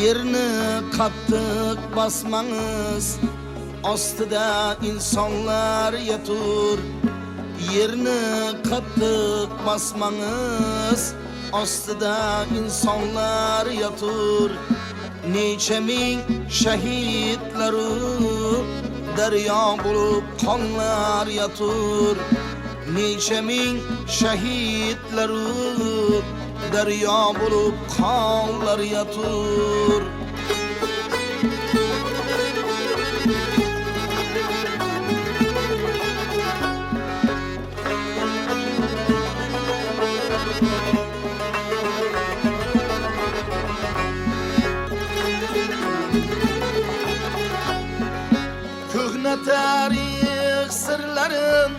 Yerni qattiq basmangiz, ostida insonlar yatur. Yerni qattiq basmangiz, ostida insonlar yatur. Necha ming shahidlaru daryo bo'lib qonlar yatur. Necha ming shahidlaru daryo bo'lib qonlar yatur. Ko'hna tarix sirlarin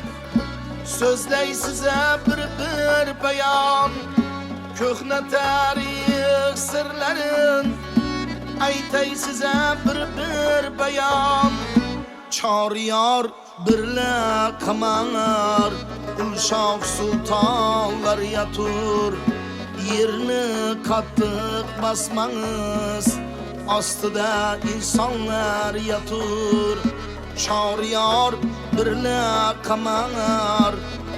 so'zlay size bir bayon. Ko'hna tarix sirlarin aytay size bir bayon. Choryor birla qamar, Ulshoh sultonlar yatur. Yerni qattiq basmangiz, ostida insonlar yatur. Choryor birla qamar,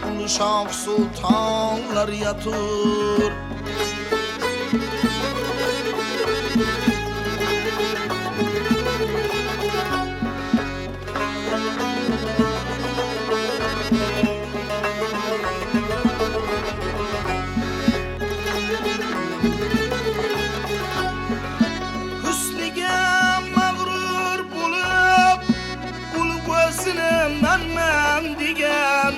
Ulshoh sultonlar yatur. Husniga mag'rur bo'lib, ulug' o'zini manman degan.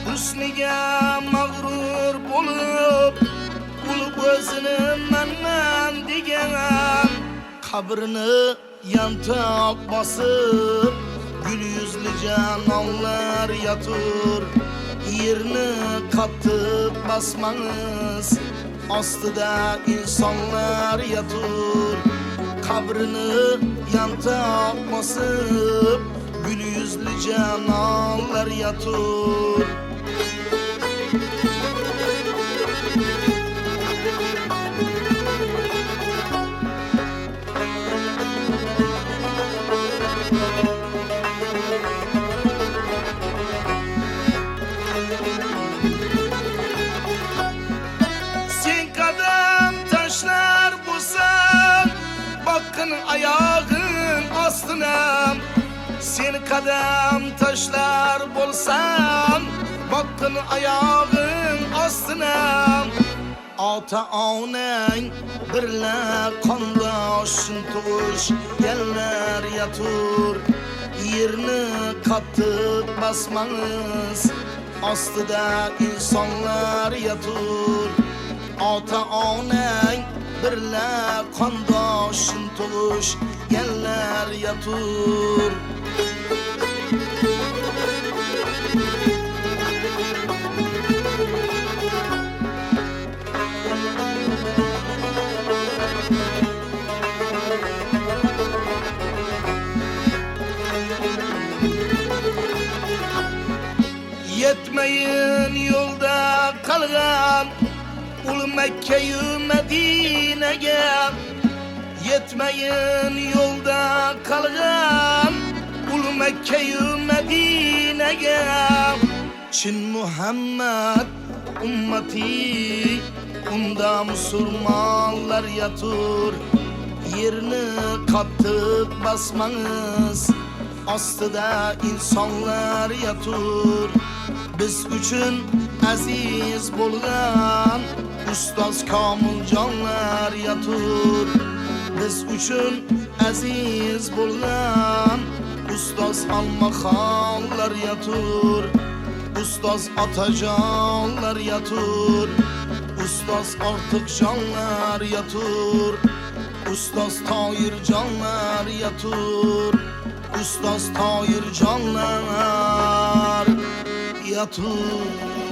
Husniga mag'rur bo'lib, ulug' o'zini manman degan. Qabrini yantoq bosib, gul yuzli janonlar yatur. Yerni qattiq basmangiz, ostida insonlar yatur. Qabrini yantoq bosib, gul yuzli janonlar yatur. Sen qadam tashlar bo'lsan, bakın ayağın ostuna. Sen qadam tashlar bo'lsan, bakın ayağın ostuna. Ota onang birla qondoshsin tush, yerlar yatur. Yerni qattiq basmangiz, ostida insonlar yatur. Ota onang birla qondoshsin tush, yerlar yatur. Yetmeyin yolda kalgan ul Mekke'yu Medine'ye. Yetmeyin yolda kalgan ul Mekke'yu Medine'ye. Çin Muhammed ümmeti, unda Müslümanlar yatur. Yerini qattiq basmangiz, ostida insonlar yatur. Biz uchun aziz bo'lgan ustoz Komiljonlar yatur. Biz uchun aziz bo'lgan ustoz Almaxonlar yatur. Ustoz Otajonlar yatur. Ustoz Ortiqjonlar yatur. Ustoz Toyirjonlar yatur. Ustoz Toyirjonlar yatur.